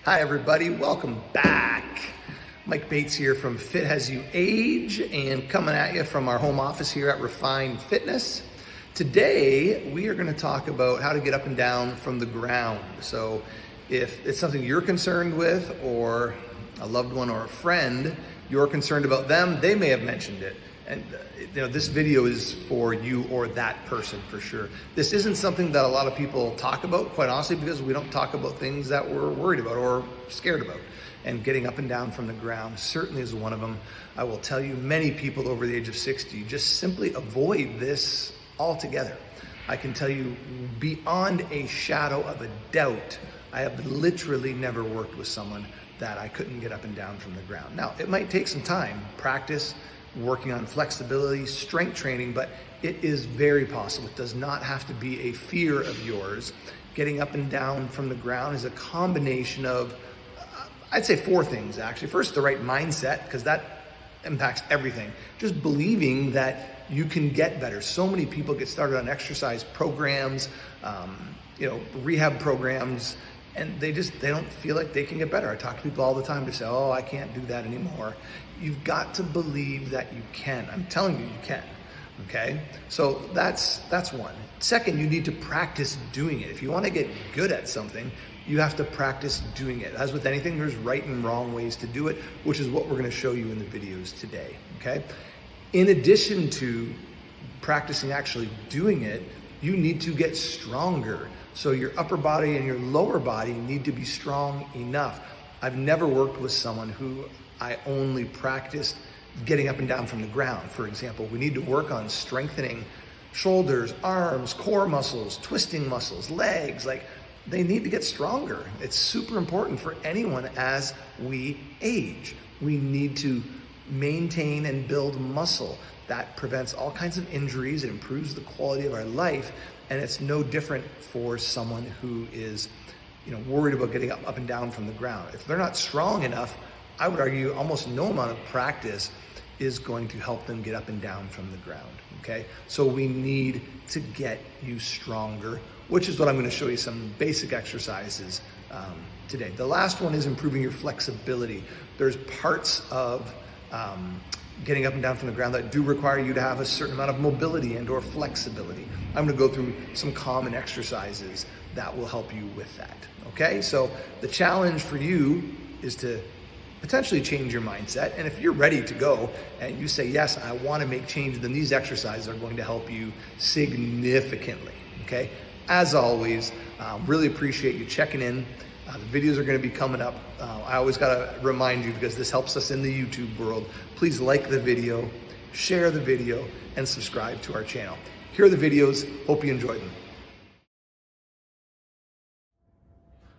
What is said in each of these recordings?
Hi everybody, welcome back. Mike Bates here from Fit As You Age and coming at you from our home office here at Refined Fitness. Today, we are going to talk about how to get up and down from the ground. So if it's something you're concerned with, or a loved one or a friend, you're concerned about them, they may have mentioned it. And this video is for you or that person for sure. This isn't something that a lot of people talk about, quite honestly, because we don't talk about things that we're worried about or scared about. And getting up and down from the ground certainly is one of them. I will tell you, many people over the age of 60 just simply avoid this altogether. I can tell you beyond a shadow of a doubt, I have literally never worked with someone that I couldn't get up and down from the ground. Now, it might take some time, practice, working on flexibility, strength training, but it is very possible. It does not have to be a fear of yours. Getting up and down from the ground is a combination of, I'd say 4 things actually. First, the right mindset, because that impacts everything. Just believing that you can get better. So many people get started on exercise programs, rehab programs, and they don't feel like they can get better. I talk to people all the time to say, oh, I can't do that anymore. You've got to believe that you can. I'm telling you can, okay? So that's one. Second, you need to practice doing it. If you want to get good at something, you have to practice doing it. As with anything, there's right and wrong ways to do it, which is what we're going to show you in the videos today, okay? In addition to practicing actually doing it, you need to get stronger. So your upper body and your lower body need to be strong enough. I've never worked with someone who I only practiced getting up and down from the ground. For example, we need to work on strengthening shoulders, arms, core muscles, twisting muscles, legs. They need to get stronger. It's super important for anyone as we age. We need to maintain and build muscle. That prevents all kinds of injuries. It improves the quality of our life. And it's no different for someone who is, worried about getting up and down from the ground. If they're not strong enough, I would argue almost no amount of practice is going to help them get up and down from the ground, okay? So we need to get you stronger, which is what I'm going to show you some basic exercises today. The last one is improving your flexibility. There's parts of getting up and down from the ground that do require you to have a certain amount of mobility and or flexibility. I'm going to go through some common exercises that will help you with that, okay? So the challenge for you is to potentially change your mindset. And if you're ready to go and you say, yes, I want to make change, then these exercises are going to help you significantly, okay? As always, really appreciate you checking in. The videos are going to be coming up. I always got to remind you, because this helps us in the YouTube world, please like the video, share the video, and subscribe to our channel. Here are the videos. Hope you enjoyed them.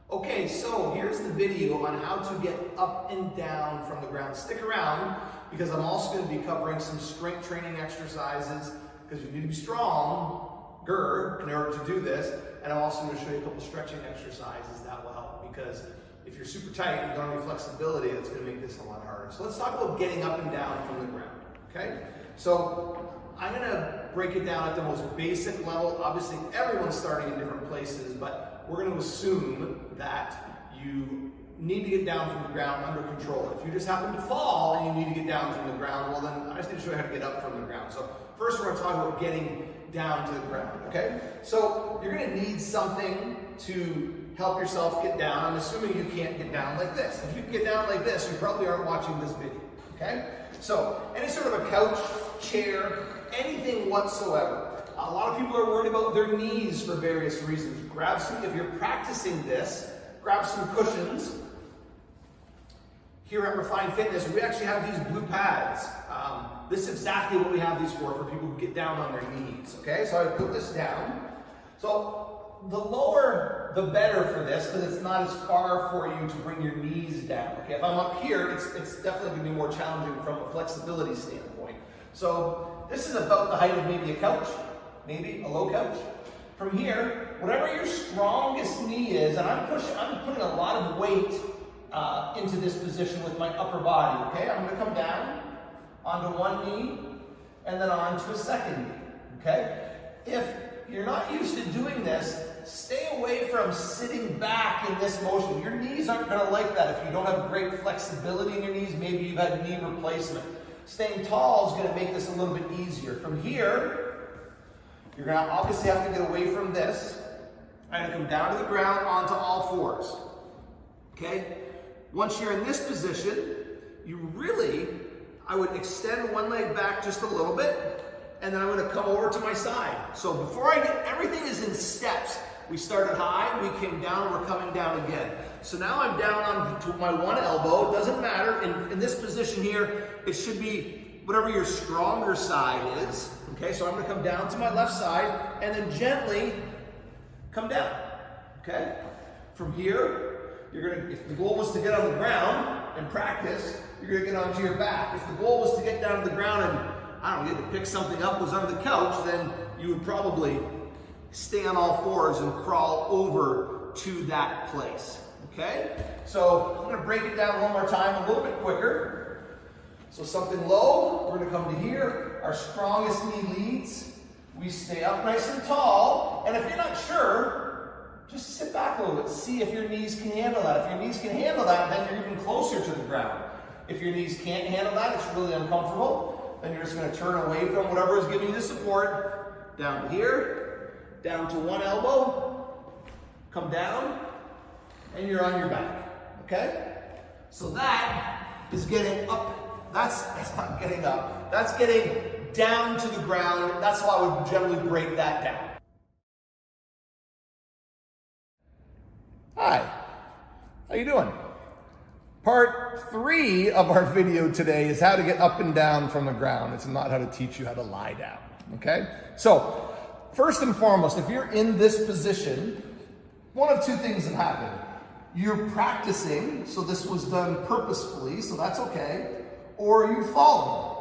Okay, so here's the video on how to get up and down from the ground. Stick around, because I'm also going to be covering some strength training exercises, because you need to be stronger in order to do this. And I'm also going to show you a couple stretching exercises that will help, because if you're super tight and you don't have any flexibility, that's going to make this a lot harder. So let's talk about getting up and down from the ground, okay? So I'm going to break it down at the most basic level. Obviously, everyone's starting in different places, but we're going to assume that you need to get down from the ground under control. If you just happen to fall and you need to get down from the ground, well then I just need to show you how to get up from the ground. So first we're going to talk about getting down to the ground, okay? So you're going to need something to help yourself get down. I'm assuming you can't get down like this. If you can get down like this, you probably aren't watching this video, okay? So any sort of a couch, chair, anything whatsoever. A lot of people are worried about their knees for various reasons. Grab some, if you're practicing this, grab some cushions. Here at Refined Fitness, we actually have these blue pads. This is exactly what we have these for people who get down on their knees, okay? So I put this down. So the lower, the better for this, because it's not as far for you to bring your knees down, okay? If I'm up here, it's definitely gonna be more challenging from a flexibility standpoint. So this is about the height of maybe a couch, maybe a low couch. From here, whatever your strongest knee is, and I'm putting a lot of weight into this position with my upper body, okay? I'm gonna come down onto one knee and then onto a second knee, okay? If you're not used to doing this, stay away from sitting back in this motion. Your knees aren't going to like that if you don't have great flexibility in your knees. Maybe you've had knee replacement. Staying tall is going to make this a little bit easier. From here, you're going to obviously have to get away from this. I'm going to come down to the ground onto all fours. Okay? Once you're in this position, I would extend one leg back just a little bit, and then I'm going to come over to my side. So before everything is in steps. We started high, we came down, we're coming down again. So now I'm down on to my one elbow. It doesn't matter. In this position here, it should be whatever your stronger side is. Okay, so I'm going to come down to my left side and then gently come down. Okay? From here, if the goal was to get on the ground and practice, you're going to get onto your back. If the goal was to get down to the ground and, I don't know, you had to pick something up that was under the couch, then you would probably stay on all fours and crawl over to that place. Okay? So I'm going to break it down one more time, a little bit quicker. So something low, we're going to come to here. Our strongest knee leads. We stay up nice and tall. And if you're not sure, just sit back a little bit. See if your knees can handle that. If your knees can handle that, then you're even closer to the ground. If your knees can't handle that, it's really uncomfortable, then you're just going to turn away from whatever is giving you the support. Down to here, down to one elbow, come down, and you're on your back. Okay? So that is getting up. That's not getting up. That's getting down to the ground. That's how I would generally break that down. Hi, how you doing? Part 3 of our video today is how to get up and down from the ground. It's not how to teach you how to lie down, okay? So, first and foremost, if you're in this position, one of two things have happened. You're practicing, so this was done purposefully, so that's okay, or you've fallen.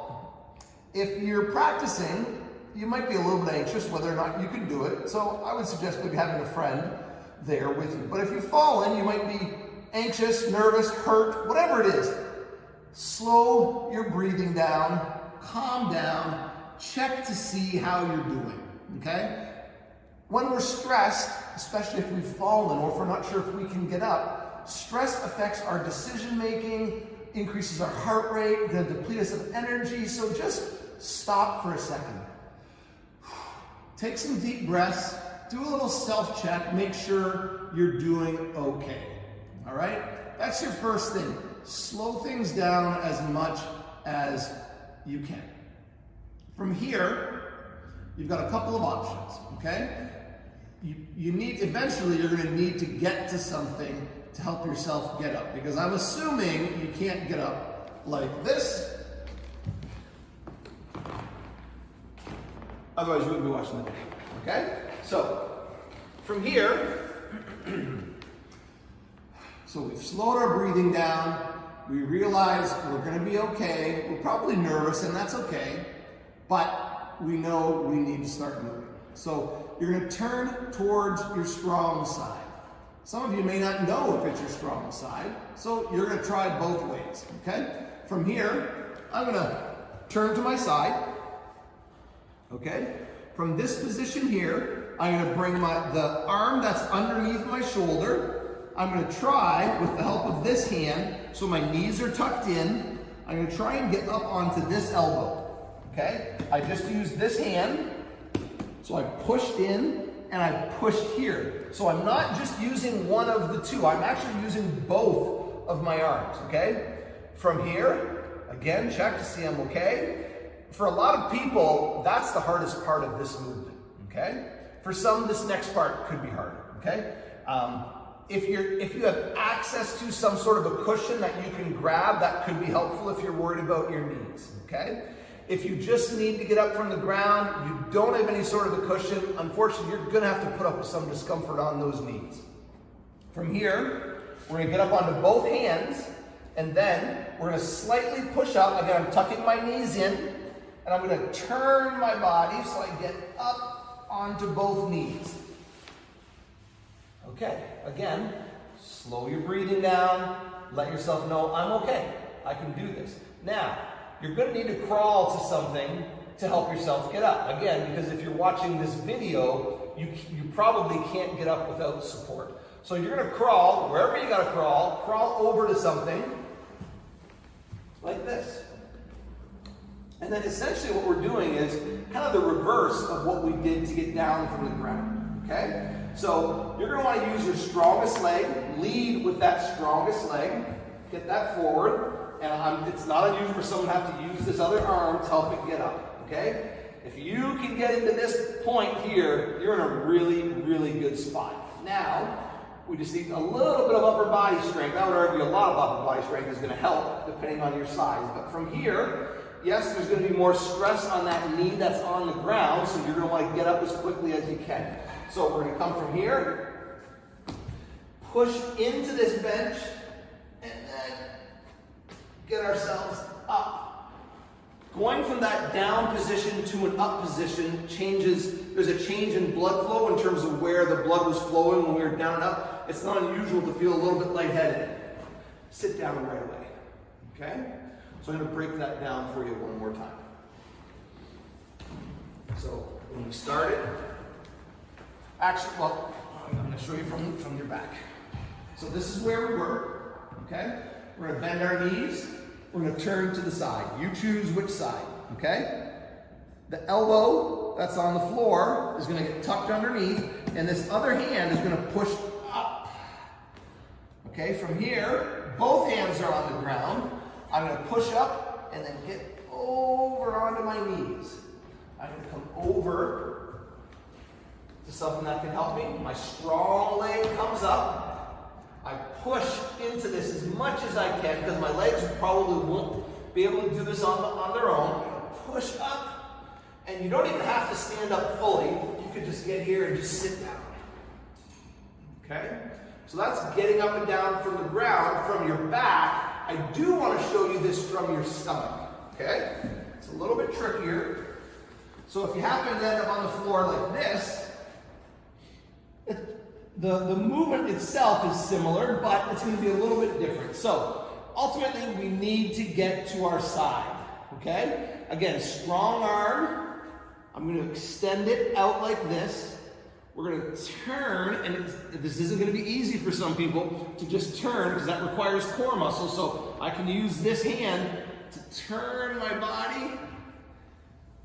If you're practicing, you might be a little bit anxious whether or not you can do it, so I would suggest maybe having a friend there with you. But if you've fallen, you might be anxious, nervous, hurt, whatever it is. Slow your breathing down, calm down, check to see how you're doing, okay? When we're stressed, especially if we've fallen or if we're not sure if we can get up, stress affects our decision making, increases our heart rate, going to deplete us of energy, so just stop for a second. Take some deep breaths, do a little self-check, make sure you're doing okay. All right? That's your first thing. Slow things down as much as you can. From here, you've got a couple of options, okay? Eventually you're going to need to get to something to help yourself get up, because I'm assuming you can't get up like this. Otherwise you wouldn't be watching the video, okay? So, from here, so we've slowed our breathing down. We realize we're going to be okay. We're probably nervous, and that's okay. But we know we need to start moving. So you're going to turn towards your strong side. Some of you may not know if it's your strong side, so you're going to try both ways, okay? From here, I'm going to turn to my side, okay? From this position here, I'm going to bring the arm that's underneath my shoulder. I'm going to try, with the help of this hand, so my knees are tucked in, I'm going to try and get up onto this elbow, okay? I just used this hand, so I pushed in and I pushed here. So I'm not just using one of the two, I'm actually using both of my arms, okay? From here, again, check to see I'm okay. For a lot of people, that's the hardest part of this movement, okay? For some, this next part could be harder, okay? If you have access to some sort of a cushion that you can grab, that could be helpful if you're worried about your knees, okay? If you just need to get up from the ground, you don't have any sort of a cushion, unfortunately, you're gonna have to put up with some discomfort on those knees. From here, we're gonna get up onto both hands, and then we're gonna slightly push up. Again, I'm tucking my knees in, and I'm gonna turn my body so I get up onto both knees. Okay, again, slow your breathing down, let yourself know I'm okay, I can do this. Now, you're going to need to crawl to something to help yourself get up. Again, because if you're watching this video, you probably can't get up without support. So you're gonna crawl, wherever you gotta crawl over to something like this. And then essentially what we're doing is kind of the reverse of what we did to get down from the ground, okay? So you're gonna wanna use your strongest leg, lead with that strongest leg, get that forward, and it's not unusual for someone to have to use this other arm to help it get up, okay? If you can get into this point here, you're in a really, really good spot. Now, we just need a little bit of upper body strength. I would argue a lot of upper body strength is gonna help depending on your size, but from here, yes, there's going to be more stress on that knee that's on the ground, so you're going to want to get up as quickly as you can. So we're going to come from here, push into this bench, and then get ourselves up. Going from that down position to an up position there's a change in blood flow in terms of where the blood was flowing when we were down and up. It's not unusual to feel a little bit lightheaded. Sit down right away, okay? So I'm going to break that down for you one more time. So when we started, I'm going to show you from your back. So this is where we were, okay? We're going to bend our knees. We're going to turn to the side. You choose which side, okay? The elbow that's on the floor is going to get tucked underneath, and this other hand is going to push up. Okay, from here, both hands are on the ground. I'm going to push up and then get over onto my knees. I'm going to come over to something that can help me. My strong leg comes up. I push into this as much as I can because my legs probably won't be able to do this on their own. Push up, and you don't even have to stand up fully. You could just get here and just sit down. Okay? So that's getting up and down from the ground, from your back. I do want to show you this from your stomach, okay? It's a little bit trickier. So if you happen to end up on the floor like this, the movement itself is similar, but it's going to be a little bit different. So ultimately, we need to get to our side, okay? Again, strong arm. I'm going to extend it out like this. We're going to turn, and this isn't going to be easy for some people to just turn because that requires core muscle. So I can use this hand to turn my body,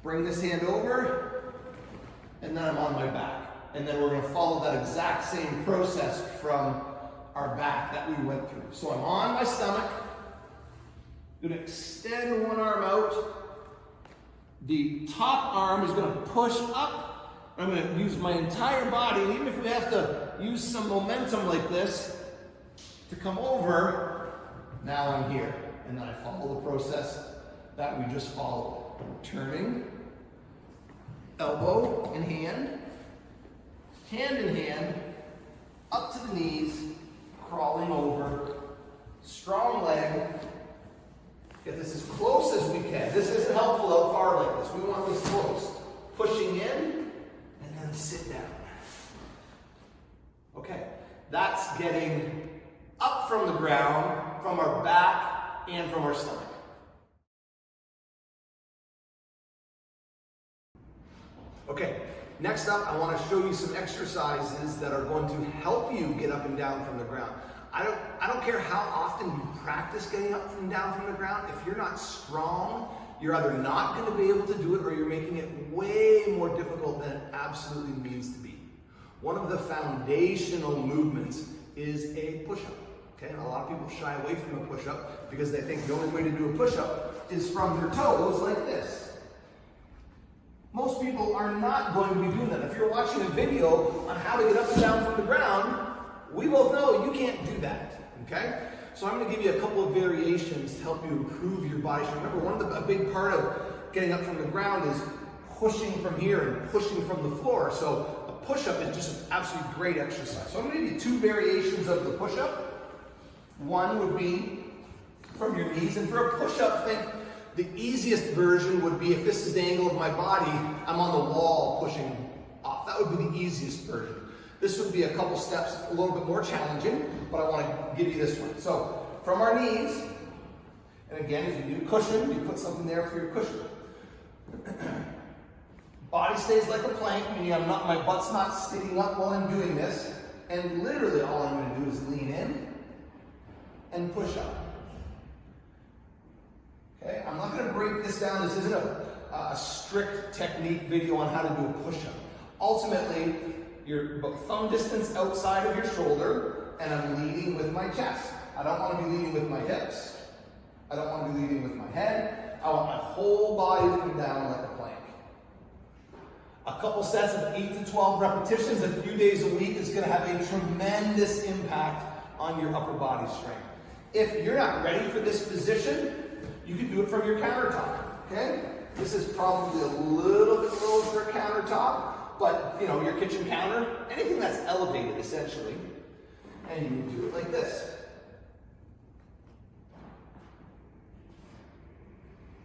bring this hand over, and then I'm on my back. And then we're going to follow that exact same process from our back that we went through. So I'm on my stomach, I'm going to extend one arm out. The top arm is going to push up. I'm going to use my entire body, even if we have to use some momentum like this to come over, now I'm here. And then I follow the process that we just followed. Turning, elbow in hand in hand, up to the knees, crawling over, strong leg. Get this as close as we can. This isn't helpful out far like this. We want this close. Pushing in, and then sit down. Okay, that's getting up from the ground, from our back, and from our stomach. Okay, next up, I want to show you some exercises that are going to help you get up and down from the ground. I don't care how often you practice getting up and down from the ground. If you're not strong, you're either not going to be able to do it or you're making it way more difficult than it absolutely needs to be. One of the foundational movements is a push-up. Okay, and a lot of people shy away from a push-up because they think the only way to do a push-up is from their toes like this. Most people are not going to be doing that. If you're watching a video on how to get up and down from the ground, we both know you can't do that, okay? So I'm going to give you a couple of variations to help you improve your body strength. Remember, a big part of getting up from the ground is pushing from here and pushing from the floor. So a push-up is just an absolutely great exercise. So I'm going to give you two variations of the push-up. One would be from your knees, and for a push-up, think the easiest version would be if this is the angle of my body, I'm on the wall pushing off. That would be the easiest version. This would be a couple steps a little bit more challenging, but I want to give you this one. So from our knees, and again, if you need a cushion, you put something there for your cushion. Body stays like a plank, meaning my butt's not sticking up while I'm doing this. And literally all I'm going to do is lean in and push up. Okay, I'm not going to break this down. This isn't a strict technique video on how to do a push-up. Ultimately, you're about thumb distance outside of your shoulder, and I'm leading with my chest. I don't want to be leading with my hips. I don't want to be leading with my head. I want my whole body to come down like a plank. A couple sets of 8 to 12 repetitions a few days a week is going to have a tremendous impact on your upper body strength. If you're not ready for this position, you can do it from your countertop, okay? This is probably a little bit low for a countertop, but you know, your kitchen counter, anything that's elevated essentially, and you can do it like this.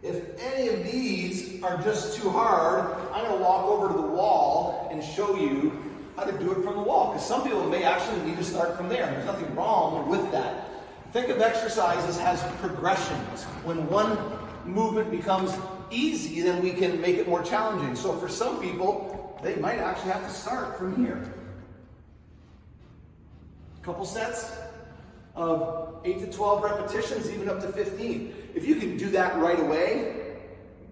If any of these are just too hard, I'm going to walk over to the wall and show you how to do it from the wall, because some people may actually need to start from there. There's nothing wrong with that. Think of exercises as progressions. When one movement becomes easy, then we can make it more challenging. So for some people, they might actually have to start from here. A couple sets of 8 to 12 repetitions, even up to 15. If you can do that right away,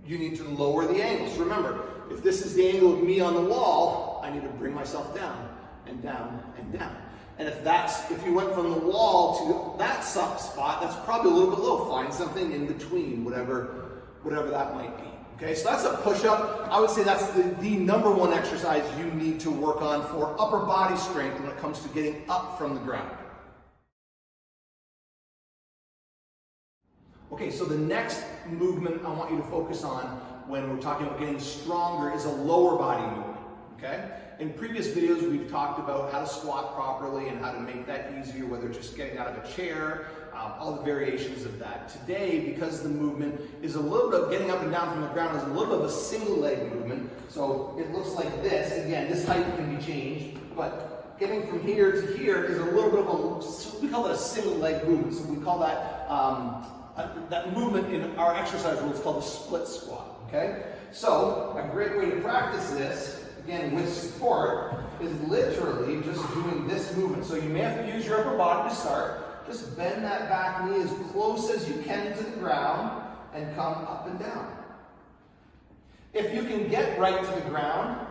you need to lower the angles. Remember, if this is the angle of me on the wall, I need to bring myself down and down and down. And if you went from the wall to that spot, that's probably a little bit low. Find something in between, whatever that might be. Okay, so that's a push-up. I would say that's the number one exercise you need to work on for upper body strength when it comes to getting up from the ground. Okay, so the next movement I want you to focus on when we're talking about getting stronger is a lower body movement, okay? In previous videos, we've talked about how to squat properly and how to make that easier, whether it's just getting out of a chair, all the variations of that. Today, because the movement is a little bit of getting up and down from the ground, is a little bit of a single leg movement. So it looks like this. Again, this height can be changed, but getting from here to here is a little bit of we call it a single leg movement. So we call that, that movement in our exercise rules called the split squat, okay? So a great way to practice this, again with support, is literally just doing this movement. So you may have to use your upper body to start. Just bend that back knee as close as you can to the ground and come up and down. If you can get right to the ground,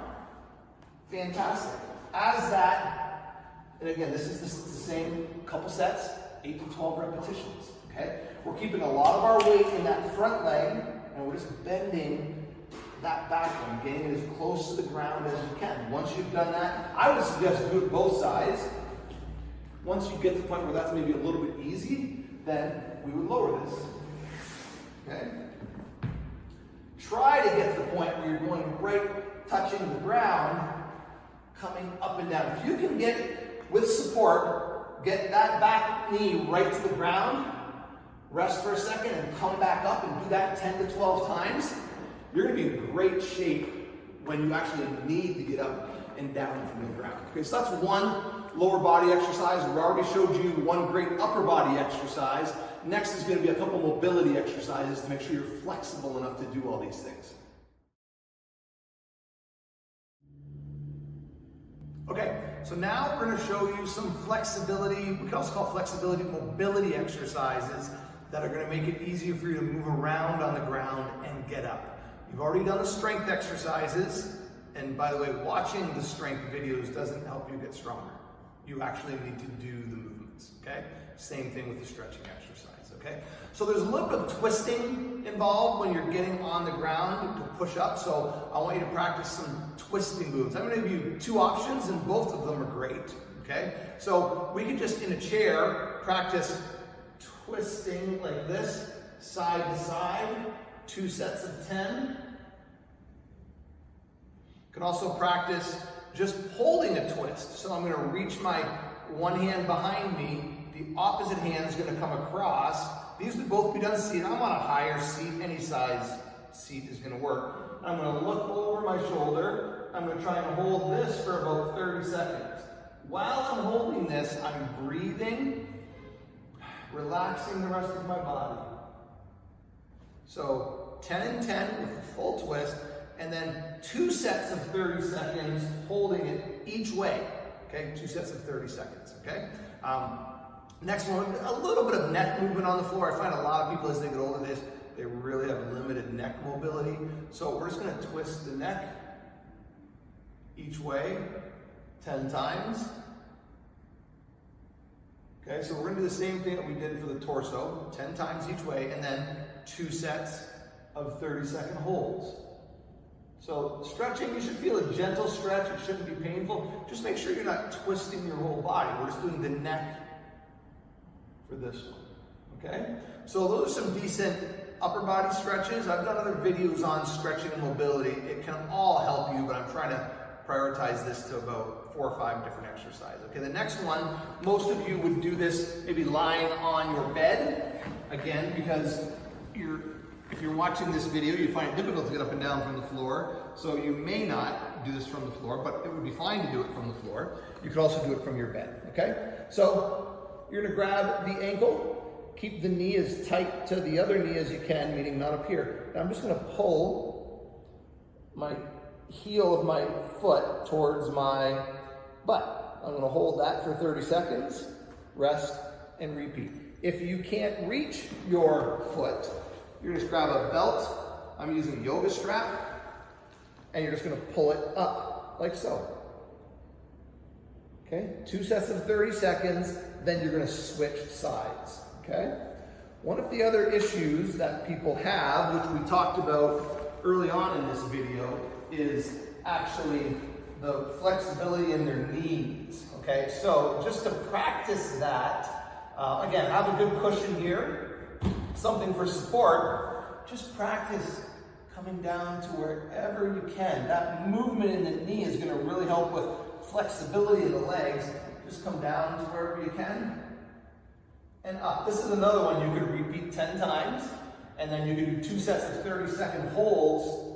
fantastic. As that, and again, this is the same couple sets, 8 to 12 repetitions, okay? We're keeping a lot of our weight in that front leg, and we're just bending that back one, getting it as close to the ground as you can. Once you've done that, I would suggest do it both sides. Once you get to the point where that's maybe a little bit easy, then we would lower this, okay? Try to get to the point where you're going right touching the ground, coming up and down. If you can get, with support, get that back knee right to the ground, rest for a second and come back up and do that 10 to 12 times, you're going to be in great shape when you actually need to get up and down from the ground. Okay, so that's one lower body exercise. We already showed you one great upper body exercise. Next is going to be a couple mobility exercises to make sure you're flexible enough to do all these things. Okay, so now we're going to show you some flexibility, we can also call flexibility mobility exercises that are going to make it easier for you to move around on the ground and get up. You've already done the strength exercises, and by the way, watching the strength videos doesn't help you get stronger. You actually need to do the movements, okay? Same thing with the stretching exercise, okay? So there's a little bit of twisting involved when you're getting on the ground to push up, so I want you to practice some twisting moves. I'm going to give you two options, and both of them are great, okay? So we could just, in a chair, practice twisting like this, side to side, 2 sets of 10. You can also practice just holding a twist. So I'm going to reach my one hand behind me, the opposite hand is going to come across. These would both be done seated. I'm on a higher seat, any size seat is going to work. I'm going to look over my shoulder. I'm going to try and hold this for about 30 seconds. While I'm holding this, I'm breathing, relaxing the rest of my body. So 10 and 10 with a full twist, and then 2 sets of 30 seconds holding it each way. Okay, 2 sets of 30 seconds, okay? Next one, a little bit of neck movement on the floor. I find a lot of people as they get older, they really have limited neck mobility. So we're just gonna twist the neck each way 10 times. Okay, so we're gonna do the same thing that we did for the torso, 10 times each way, and then 2 sets of 30-second holds. So stretching, you should feel a gentle stretch. It shouldn't be painful. Just make sure you're not twisting your whole body. We're just doing the neck for this one, okay? So those are some decent upper body stretches. I've done other videos on stretching and mobility. It can all help you, but I'm trying to prioritize this to about 4 or 5 different exercises. Okay, the next one, most of you would do this maybe lying on your bed, again, because if you're watching this video, you find it difficult to get up and down from the floor, so you may not do this from the floor, but it would be fine to do it from the floor. You could also do it from your bed, okay? So you're gonna grab the ankle, keep the knee as tight to the other knee as you can, meaning not up here. Now I'm just gonna pull my heel of my foot towards my butt. I'm gonna hold that for 30 seconds, rest, and repeat. If you can't reach your foot, you're gonna just grab a belt. I'm using a yoga strap, and you're just gonna pull it up, like so. Okay, 2 sets of 30 seconds, then you're gonna switch sides, okay? One of the other issues that people have, which we talked about early on in this video, is actually the flexibility in their knees, okay? So just to practice that, again, have a good cushion here, something for support. Just practice coming down to wherever you can. That movement in the knee is gonna really help with flexibility of the legs. Just come down to wherever you can and up. This is another one you could repeat 10 times, and then you can do 2 sets of 30-second holds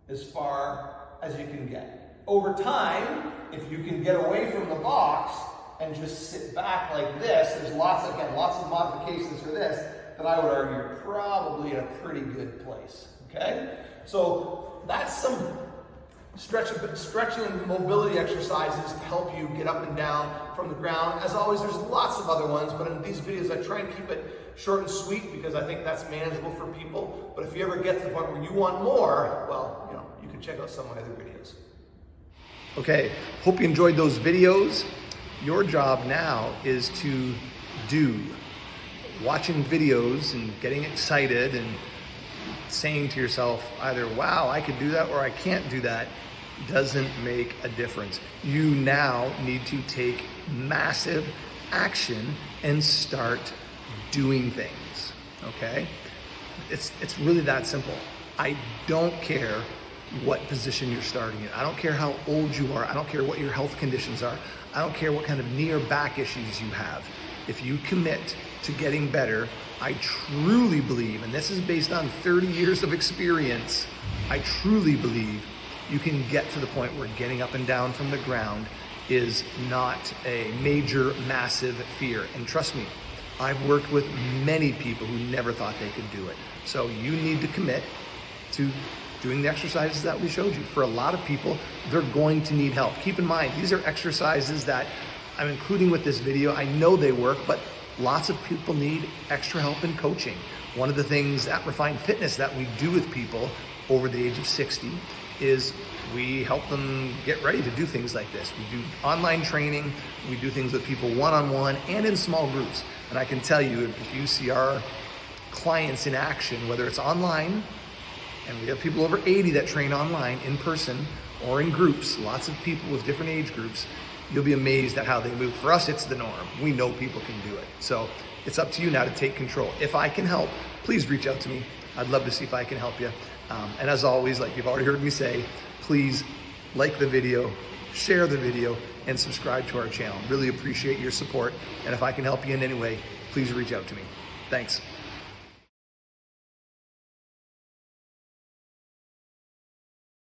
as far as you can get. Over time, if you can get away from the box and just sit back like this, there's lots of modifications for this, that I would argue you're probably in a pretty good place, okay? So that's some stretching and mobility exercises to help you get up and down from the ground. As always, there's lots of other ones, but in these videos I try and keep it short and sweet because I think that's manageable for people. But if you ever get to the point where you want more, well, you can check out some of my other videos. Okay, hope you enjoyed those videos. Your job now is to do. Watching videos and getting excited and saying to yourself either, wow, I could do that, or I can't do that, doesn't make a difference. You now need to take massive action and start doing things, okay? It's really that simple. I don't care what position you're starting in. I don't care how old you are. I don't care what your health conditions are. I don't care what kind of knee or back issues you have. If you commit to getting better, I truly believe, and this is based on 30 years of experience, I truly believe you can get to the point where getting up and down from the ground is not a major, massive fear. And trust me, I've worked with many people who never thought they could do it. So you need to commit to doing the exercises that we showed you. For a lot of people, they're going to need help. Keep in mind, these are exercises that I'm including with this video. I know they work, but lots of people need extra help and coaching. One of the things at Refined Fitness that we do with people over the age of 60 is we help them get ready to do things like this. We do online training, we do things with people one-on-one and in small groups. And I can tell you, if you see our clients in action, whether it's online, and we have people over 80 that train online, in person, or in groups, lots of people with different age groups, you'll be amazed at how they move. For us, it's the norm. We know people can do it. So it's up to you now to take control. If I can help, please reach out to me. I'd love to see if I can help you. And as always, like you've already heard me say, please like the video, share the video, and subscribe to our channel. Really appreciate your support. And if I can help you in any way, please reach out to me. Thanks.